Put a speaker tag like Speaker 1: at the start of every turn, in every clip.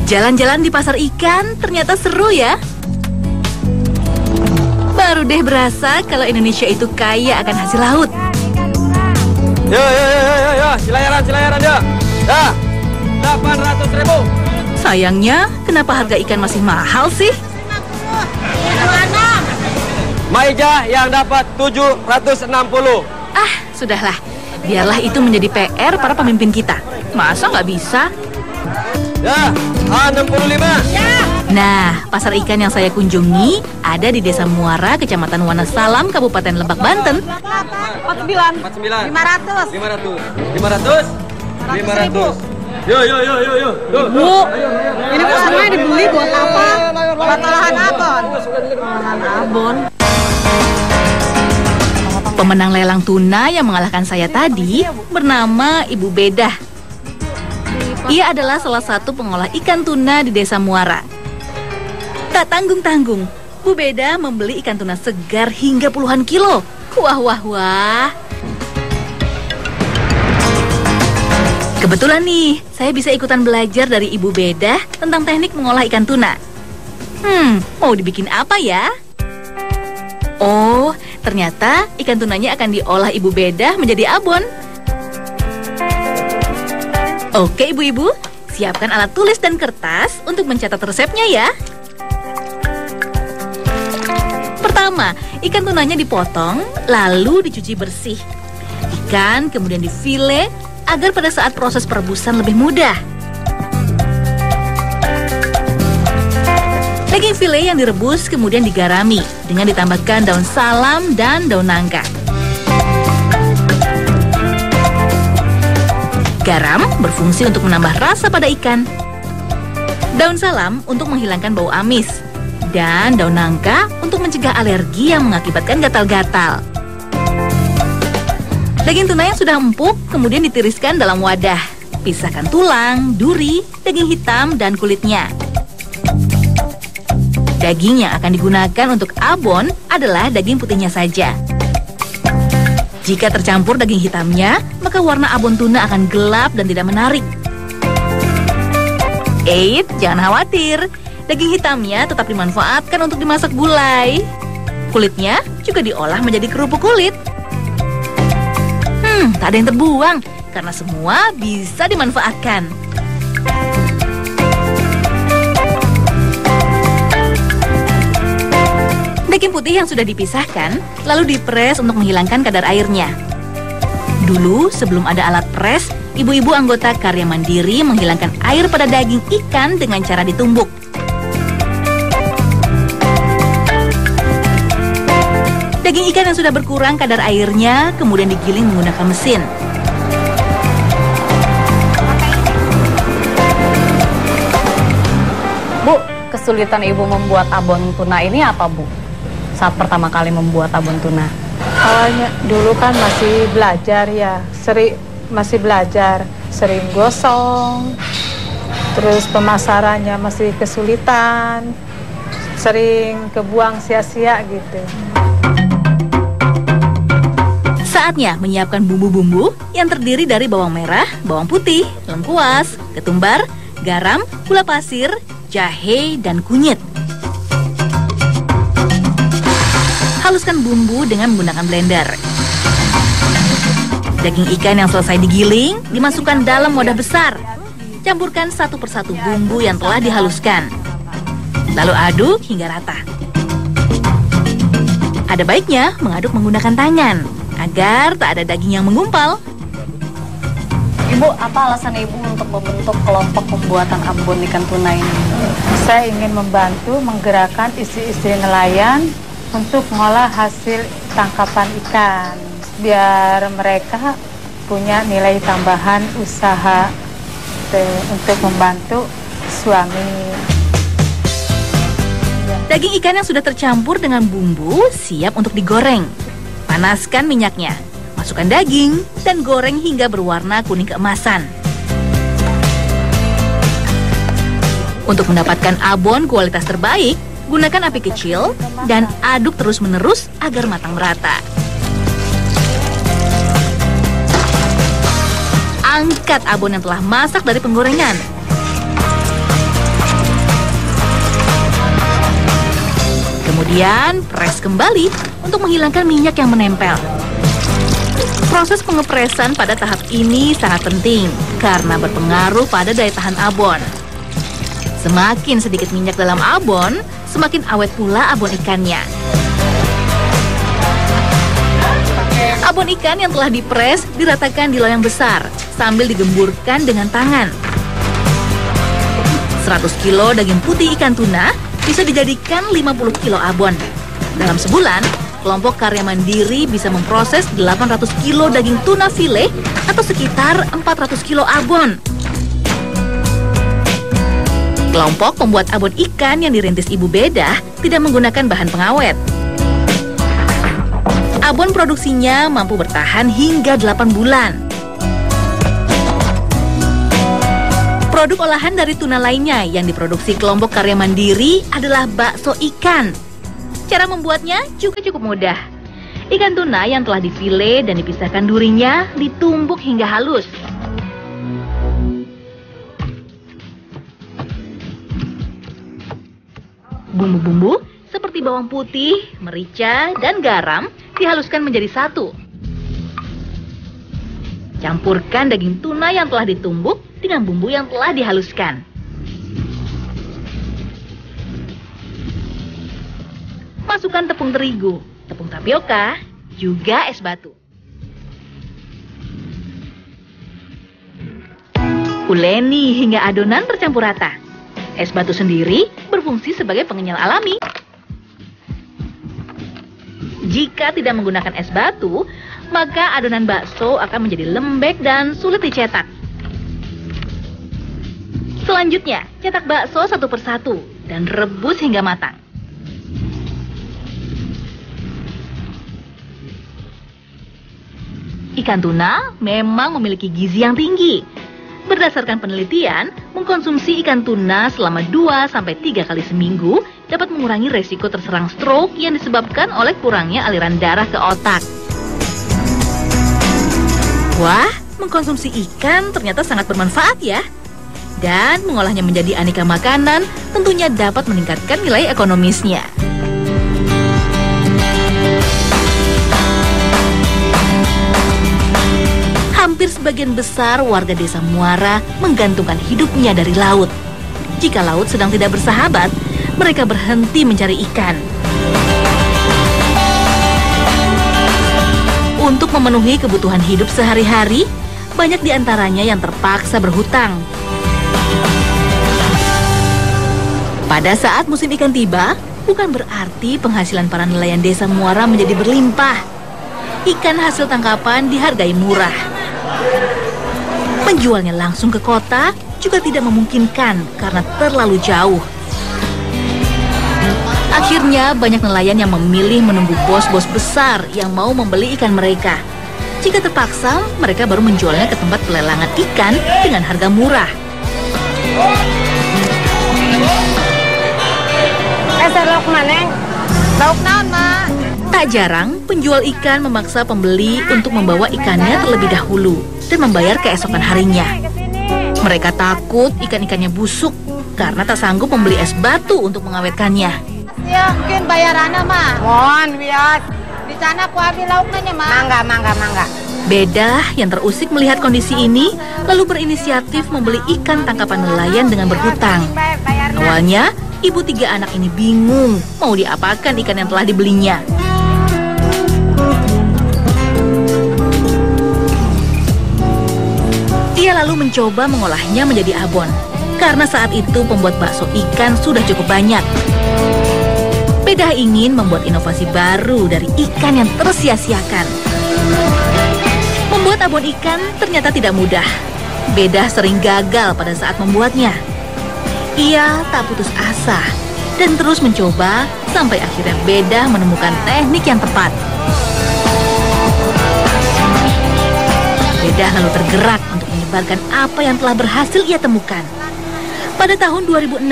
Speaker 1: Jalan-jalan di pasar ikan ternyata seru ya. Baru deh berasa kalau Indonesia itu kaya akan hasil laut.
Speaker 2: Yo, silayaran ya. Dah, 800.000.
Speaker 1: Sayangnya, kenapa harga ikan masih mahal sih?
Speaker 2: Maija yang dapat 760.
Speaker 1: Ah, sudahlah. Biarlah itu menjadi PR para pemimpin kita. Masa nggak bisa?
Speaker 2: Ya, 65.
Speaker 1: Nah, pasar ikan yang saya kunjungi ada di Desa Muara, Kecamatan Wonosalam, Kabupaten Lebak, Banten.
Speaker 2: 49. 500. Yo.
Speaker 3: Bu, ini kok semuanya dibeli buat apa? Buat olahan abon. Olahan abon.
Speaker 1: Pemenang lelang tuna yang mengalahkan saya tadi bernama Ibu Bedah. Ia adalah salah satu pengolah ikan tuna di Desa Muara. Tak tanggung-tanggung, Bu Bedah membeli ikan tuna segar hingga puluhan kilo. Wah. Kebetulan nih, saya bisa ikutan belajar dari Ibu Bedah tentang teknik mengolah ikan tuna. Mau dibikin apa ya? Oh, ternyata ikan tunanya akan diolah Ibu Bedah menjadi abon. Oke ibu-ibu, siapkan alat tulis dan kertas untuk mencatat resepnya ya. Pertama, ikan tunanya dipotong, lalu dicuci bersih. Ikan kemudian difile agar pada saat proses perebusan lebih mudah. Daging file yang direbus kemudian digarami dengan ditambahkan daun salam dan daun nangka. Garam berfungsi untuk menambah rasa pada ikan. Daun salam untuk menghilangkan bau amis. Dan daun nangka untuk mencegah alergi yang mengakibatkan gatal-gatal. Daging tuna yang sudah empuk kemudian ditiriskan dalam wadah. Pisahkan tulang, duri, daging hitam, dan kulitnya. Daging yang akan digunakan untuk abon adalah daging putihnya saja. Jika tercampur daging hitamnya, maka warna abon tuna akan gelap dan tidak menarik. Jangan khawatir. Daging hitamnya tetap dimanfaatkan untuk dimasak gulai. Kulitnya juga diolah menjadi kerupuk kulit. Tak ada yang terbuang, karena semua bisa dimanfaatkan. Daging putih yang sudah dipisahkan, lalu dipres untuk menghilangkan kadar airnya. Dulu, sebelum ada alat pres, ibu-ibu anggota karya mandiri menghilangkan air pada daging ikan dengan cara ditumbuk. Daging ikan yang sudah berkurang kadar airnya kemudian digiling menggunakan mesin.
Speaker 3: Bu, kesulitan ibu membuat abon tuna ini apa, Bu? Saat pertama kali membuat abon tuna.
Speaker 4: Awalnya dulu kan masih belajar ya, sering gosong, terus pemasarannya masih kesulitan, sering kebuang sia-sia gitu.
Speaker 1: Saatnya menyiapkan bumbu-bumbu yang terdiri dari bawang merah, bawang putih, lengkuas, ketumbar, garam, gula pasir, jahe, dan kunyit. Haluskan bumbu dengan menggunakan blender. Daging ikan yang selesai digiling dimasukkan dalam wadah besar. Campurkan satu persatu bumbu yang telah dihaluskan. Lalu aduk hingga rata. Ada baiknya mengaduk menggunakan tangan agar tak ada daging yang menggumpal.
Speaker 3: Ibu, apa alasan ibu untuk membentuk kelompok pembuatan abon ikan tuna ini?
Speaker 4: Saya ingin membantu menggerakkan istri-istri nelayan untuk mengolah hasil tangkapan ikan, biar mereka punya nilai tambahan usaha untuk membantu suami.
Speaker 1: Daging ikan yang sudah tercampur dengan bumbu siap untuk digoreng. Panaskan minyaknya, masukkan daging, dan goreng hingga berwarna kuning keemasan. Untuk mendapatkan abon kualitas terbaik, gunakan api kecil dan aduk terus-menerus agar matang merata. Angkat abon yang telah masak dari penggorengan. Kemudian press kembali untuk menghilangkan minyak yang menempel. Proses pengepresan pada tahap ini sangat penting karena berpengaruh pada daya tahan abon. Semakin sedikit minyak dalam abon, semakin awet pula abon ikannya. Abon ikan yang telah dipres diratakan di loyang besar sambil digemburkan dengan tangan. 100 kilo daging putih ikan tuna bisa dijadikan 50 kilo abon. Dalam sebulan, kelompok karya mandiri bisa memproses 800 kilo daging tuna file atau sekitar 400 kilo abon. Kelompok pembuat abon ikan yang dirintis Ibu Bedah tidak menggunakan bahan pengawet. Abon produksinya mampu bertahan hingga 8 bulan. Produk olahan dari tuna lainnya yang diproduksi kelompok karya mandiri adalah bakso ikan. Cara membuatnya juga cukup mudah. Ikan tuna yang telah difile dan dipisahkan durinya ditumbuk hingga halus. Bumbu-bumbu seperti bawang putih, merica, dan garam dihaluskan menjadi satu. Campurkan daging tuna yang telah ditumbuk dengan bumbu yang telah dihaluskan. Masukkan tepung terigu, tepung tapioka, juga es batu. Uleni hingga adonan tercampur rata. Es batu sendiri berfungsi sebagai pengenyal alami. Jika tidak menggunakan es batu, maka adonan bakso akan menjadi lembek dan sulit dicetak. Selanjutnya, cetak bakso satu persatu dan rebus hingga matang. Ikan tuna memang memiliki gizi yang tinggi. Berdasarkan penelitian, mengkonsumsi ikan tuna selama 2-3 kali seminggu dapat mengurangi resiko terserang stroke yang disebabkan oleh kurangnya aliran darah ke otak. Wah, mengkonsumsi ikan ternyata sangat bermanfaat ya. Dan mengolahnya menjadi aneka makanan tentunya dapat meningkatkan nilai ekonomisnya. Hampir sebagian besar warga desa Muara menggantungkan hidupnya dari laut. Jika laut sedang tidak bersahabat, mereka berhenti mencari ikan. Untuk memenuhi kebutuhan hidup sehari-hari, banyak di antaranya yang terpaksa berhutang. Pada saat musim ikan tiba, bukan berarti penghasilan para nelayan desa Muara menjadi berlimpah. Ikan hasil tangkapan dihargai murah. Menjualnya langsung ke kota juga tidak memungkinkan karena terlalu jauh. Akhirnya banyak nelayan yang memilih menunggu bos-bos besar yang mau membeli ikan mereka. Jika terpaksa, mereka baru menjualnya ke tempat pelelangan ikan dengan harga murah.
Speaker 3: Lauk mana? Lauk naon, Mak?
Speaker 1: Tak jarang, penjual ikan memaksa pembeli untuk membawa ikannya terlebih dahulu dan membayar keesokan harinya. Mereka takut ikan-ikannya busuk karena tak sanggup membeli es batu untuk mengawetkannya.
Speaker 3: Ya, mungkin bayarannya, Mak. Mohon, biar. Di sana aku ambil lauknya, Mak. Mangga.
Speaker 1: Bedah yang terusik melihat kondisi ini, lalu berinisiatif membeli ikan tangkapan nelayan dengan berhutang. Awalnya, ibu 3 anak ini bingung mau diapakan ikan yang telah dibelinya. Ia lalu mencoba mengolahnya menjadi abon, karena saat itu pembuat bakso ikan sudah cukup banyak. Bedah ingin membuat inovasi baru dari ikan yang tersia-siakan. Membuat abon ikan ternyata tidak mudah. Bedah sering gagal pada saat membuatnya. Ia tak putus asa dan terus mencoba sampai akhirnya Bedah menemukan teknik yang tepat. Bedah lalu tergerak untuk menyebarkan apa yang telah berhasil ia temukan. Pada tahun 2006,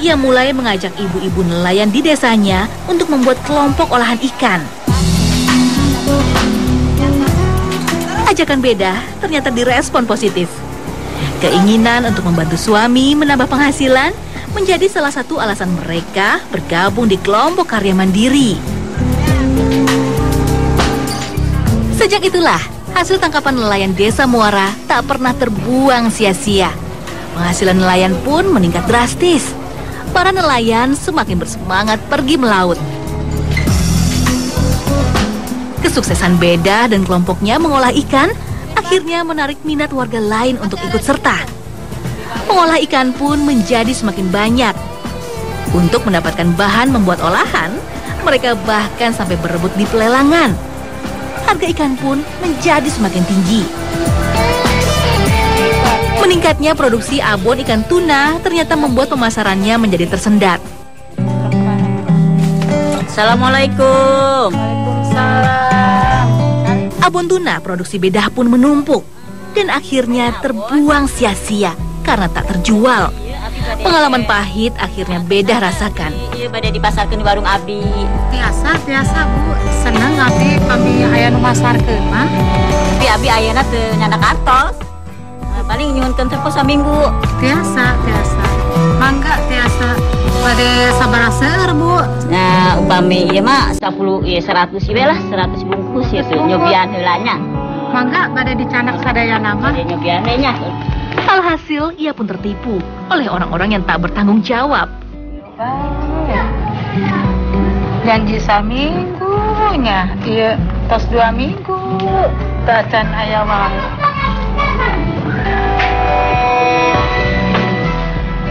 Speaker 1: ia mulai mengajak ibu-ibu nelayan di desanya untuk membuat kelompok olahan ikan. Ajakan Bedah ternyata direspon positif. Keinginan untuk membantu suami menambah penghasilan menjadi salah satu alasan mereka bergabung di kelompok karya mandiri. Sejak itulah, hasil tangkapan nelayan Desa Muara tak pernah terbuang sia-sia. Penghasilan nelayan pun meningkat drastis. Para nelayan semakin bersemangat pergi melaut. Kesuksesan Bedah dan kelompoknya mengolah ikan akhirnya menarik minat warga lain untuk ikut serta. Pengolah ikan pun menjadi semakin banyak. Untuk mendapatkan bahan membuat olahan, mereka bahkan sampai berebut di pelelangan. Harga ikan pun menjadi semakin tinggi. Meningkatnya produksi abon ikan tuna ternyata membuat pemasarannya menjadi tersendat.
Speaker 3: Assalamualaikum.
Speaker 4: Waalaikumsalam.
Speaker 1: Abon tuna produksi Bedah pun menumpuk dan akhirnya terbuang sia-sia karena tak terjual. Pengalaman pahit akhirnya Bedah rasakan.
Speaker 3: Iya, pada dipasarkan di warung Abi.
Speaker 4: Biasa Bu. Senang Abi kami aya nu masarkeun mah.
Speaker 3: Tapi Abi ayeuna teu nyana kartos. Paling nyuhunkeun teh posa minggu.
Speaker 4: Biasa. Mangga biasa. Pada sabaraha seueur Bu.
Speaker 3: Nah, upami ieu mah 10 100 we lah, 100 bungkus ya tuh nyobian heulanya.
Speaker 4: Mangga pada dicanak sadayana mah.
Speaker 3: Nyobian we nya.
Speaker 1: Alhasil ia pun tertipu oleh orang-orang yang tak bertanggung jawab.
Speaker 4: Janji saminggunya, iya tos 2 minggu, tak can aya mau.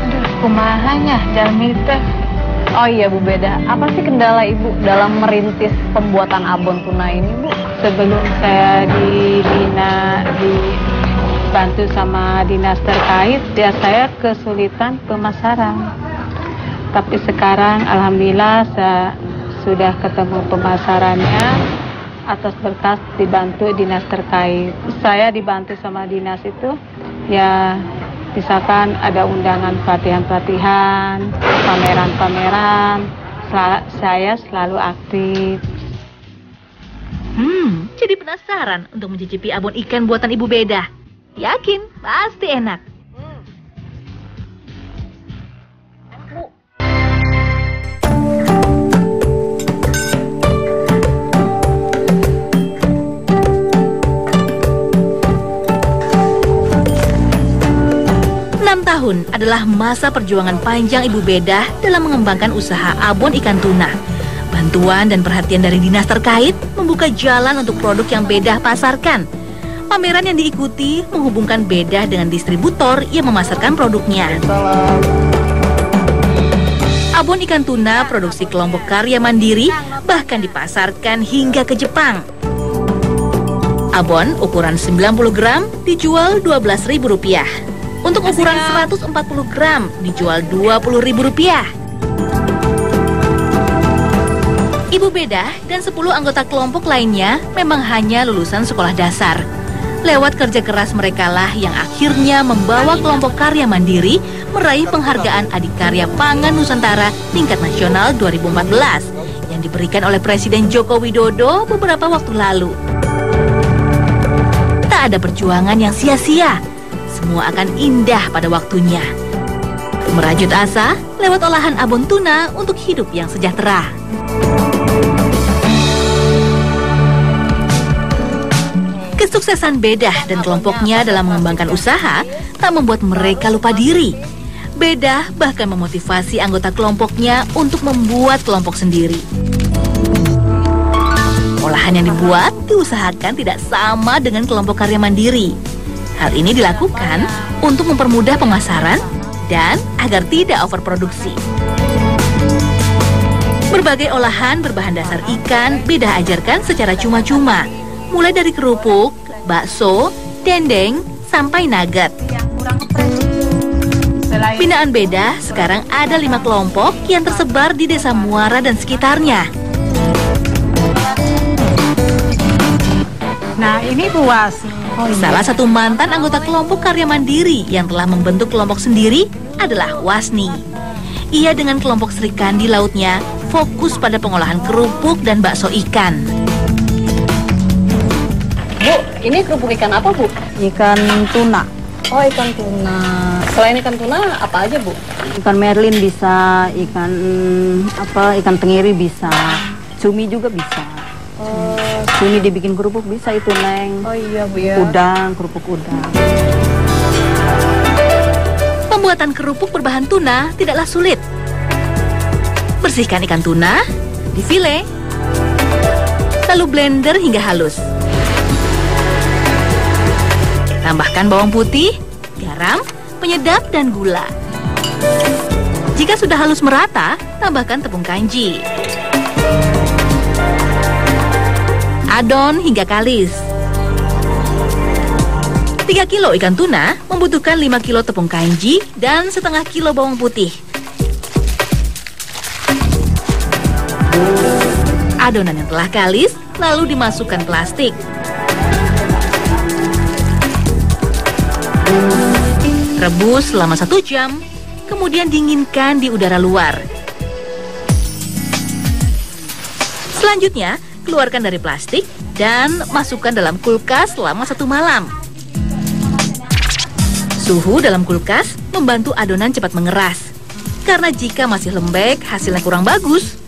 Speaker 4: Aduh, kumahanya Jalmi teh. Oh iya Bu Bedah, apa sih kendala Ibu dalam merintis pembuatan abon tuna ini Bu? Sebelum saya dibantu sama dinas terkait, ya saya kesulitan pemasaran. Tapi sekarang alhamdulillah saya sudah ketemu pemasarannya atas berkas dibantu dinas terkait. Saya dibantu sama dinas itu ya misalkan ada undangan pelatihan-pelatihan, pameran-pameran, saya selalu aktif.
Speaker 1: Jadi penasaran untuk mencicipi abon ikan buatan Ibu Bedah. Yakin pasti enak. 6 tahun adalah masa perjuangan panjang Ibu Bedah dalam mengembangkan usaha abon ikan tuna. Bantuan dan perhatian dari dinas terkait membuka jalan untuk produk yang Bedah pasarkan. Pameran yang diikuti menghubungkan Bedah dengan distributor yang memasarkan produknya. Abon ikan tuna produksi kelompok karya mandiri bahkan dipasarkan hingga ke Jepang. Abon ukuran 90 gram dijual Rp12.000. Untuk ukuran 140 gram dijual Rp20.000. Ibu Bedah dan 10 anggota kelompok lainnya memang hanya lulusan sekolah dasar. Lewat kerja keras merekalah yang akhirnya membawa kelompok karya mandiri meraih penghargaan Adikarya Pangan Nusantara tingkat nasional 2014 yang diberikan oleh Presiden Joko Widodo beberapa waktu lalu. Tak ada perjuangan yang sia-sia. Semua akan indah pada waktunya. Merajut asa lewat olahan abon tuna untuk hidup yang sejahtera. Kesuksesan Bedah dan kelompoknya dalam mengembangkan usaha tak membuat mereka lupa diri. Bedah bahkan memotivasi anggota kelompoknya untuk membuat kelompok sendiri. Olahan yang dibuat diusahakan tidak sama dengan kelompok karya mandiri. Hal ini dilakukan untuk mempermudah pemasaran dan agar tidak overproduksi. Berbagai olahan berbahan dasar ikan Bedah ajarkan secara cuma-cuma, mulai dari kerupuk, bakso, dendeng, sampai nugget. Binaan Bedah sekarang ada 5 kelompok yang tersebar di Desa Muara dan sekitarnya.
Speaker 4: Nah ini buas.
Speaker 1: Salah satu mantan anggota kelompok karya mandiri yang telah membentuk kelompok sendiri adalah Wasni. Ia dengan kelompok Sri Kandi lautnya fokus pada pengolahan kerupuk dan bakso ikan.
Speaker 3: Bu, ini kerupuk ikan apa Bu?
Speaker 4: Ikan tuna.
Speaker 3: Oh, ikan tuna. Selain ikan tuna apa aja Bu? Ikan merlin bisa, ikan tenggiri bisa, cumi juga bisa. Cumi dibikin kerupuk bisa itu, Neng.
Speaker 4: Oh iya Bu ya.
Speaker 3: Udang, kerupuk udang.
Speaker 1: Pembuatan kerupuk berbahan tuna tidaklah sulit. Bersihkan ikan tuna, difile, lalu blender hingga halus. Tambahkan bawang putih, garam, penyedap, dan gula. Jika sudah halus merata, tambahkan tepung kanji. Adon hingga kalis. 3 kilo ikan tuna membutuhkan 5 kilo tepung kanji dan setengah kilo bawang putih. Adonan yang telah kalis lalu dimasukkan plastik. Rebus selama 1 jam, kemudian dinginkan di udara luar. Selanjutnya, keluarkan dari plastik dan masukkan dalam kulkas selama 1 malam. Suhu dalam kulkas membantu adonan cepat mengeras. Karena jika masih lembek, hasilnya kurang bagus.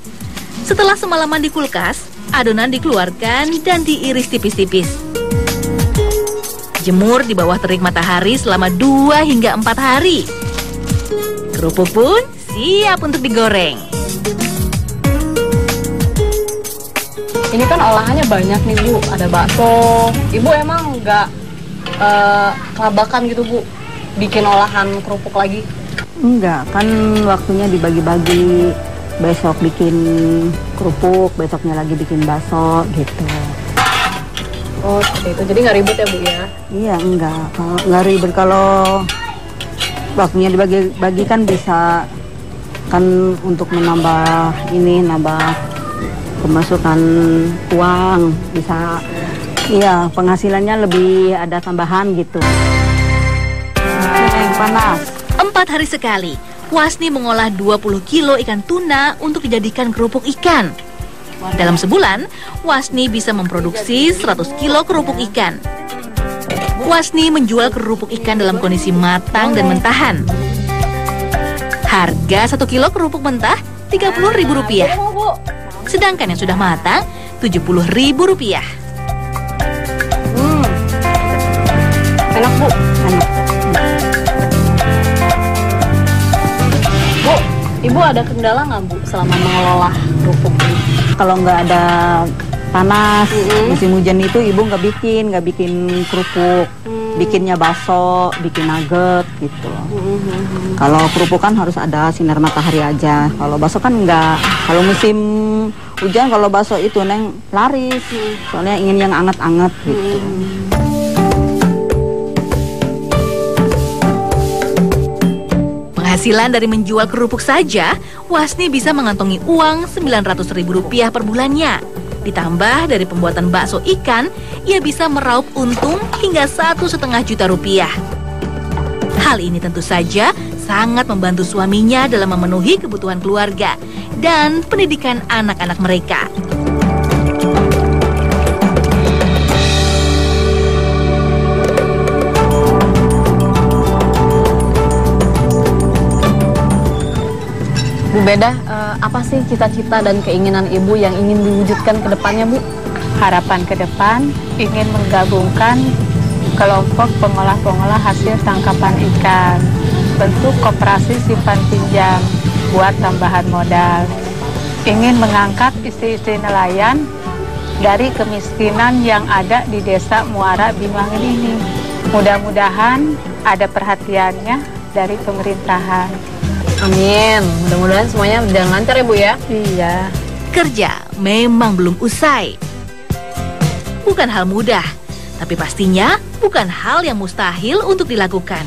Speaker 1: Setelah semalaman di kulkas, adonan dikeluarkan dan diiris tipis-tipis. Jemur di bawah terik matahari selama 2 hingga 4 hari. Kerupuk pun siap untuk digoreng.
Speaker 4: Ini kan olahannya banyak nih Bu, ada bakso. Ibu emang nggak kelabakan gitu Bu, bikin olahan kerupuk lagi?
Speaker 3: Enggak, kan waktunya dibagi-bagi. Besok bikin kerupuk, besoknya lagi bikin bakso gitu.
Speaker 4: Oh seperti itu, jadi nggak ribet ya Bu ya?
Speaker 3: Iya, nggak ribet. Kalau waktunya dibagi-bagi kan bisa, kan untuk menambah nambah pemasukan uang, bisa, iya, penghasilannya lebih ada tambahan gitu. Yang panas.
Speaker 1: 4 hari sekali, Wasni mengolah 20 kilo ikan tuna untuk dijadikan kerupuk ikan. Dalam sebulan, Wasni bisa memproduksi 100 kilo kerupuk ikan. Wasni menjual kerupuk ikan dalam kondisi matang dan mentahan. Harga 1 kilo kerupuk mentah Rp30.000. Sedangkan yang sudah matang Rp70.000.
Speaker 4: Enak Bu.
Speaker 3: Enak.
Speaker 4: Bu, Ibu ada kendala nggak Bu selama mengelola kerupuk ini?
Speaker 3: Kalau nggak ada panas, musim hujan itu ibu nggak bikin kerupuk, bikinnya bakso, bikin nugget gitu. Kalau kerupuk kan harus ada sinar matahari aja. Kalau bakso kan nggak. Kalau musim hujan, kalau bakso itu Neng laris, soalnya ingin yang anget-anget gitu.
Speaker 1: Penghasilan dari menjual kerupuk saja, Wasni bisa mengantongi uang Rp900.000 per bulannya. Ditambah dari pembuatan bakso ikan, ia bisa meraup untung hingga Rp1,5 juta. Hal ini tentu saja sangat membantu suaminya dalam memenuhi kebutuhan keluarga dan pendidikan anak-anak mereka.
Speaker 4: Bu Beda, apa sih cita-cita dan keinginan Ibu yang ingin diwujudkan ke depannya Bu?
Speaker 5: Harapan ke depan ingin menggabungkan kelompok pengolah-pengolah hasil tangkapan ikan, bentuk koperasi simpan pinjam buat tambahan modal. Ingin mengangkat istri-istri nelayan dari kemiskinan yang ada di desa Muara Bimangun ini. Mudah-mudahan ada perhatiannya dari pemerintahan.
Speaker 4: Amin, mudah-mudahan semuanya berjalan lancar ya Bu ya.
Speaker 5: Iya.
Speaker 1: Kerja memang belum usai. Bukan hal mudah, tapi pastinya bukan hal yang mustahil untuk dilakukan.